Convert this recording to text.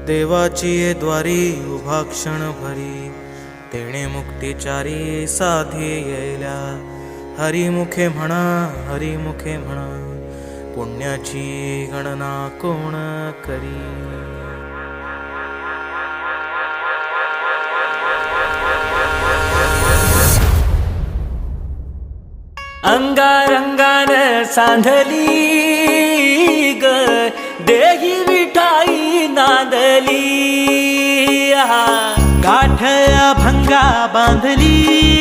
देवाची ये द्वारी उभा क्षण भरी, तेणे मुक्तिचारी साधी येल्या. हरिमुखे म्हणा, हरिमुखे म्हणा, पुण्याची गणना कोण करी. अंगारंगान सांधली ग देही विठाई नांदली. गाठया भंगा बांधली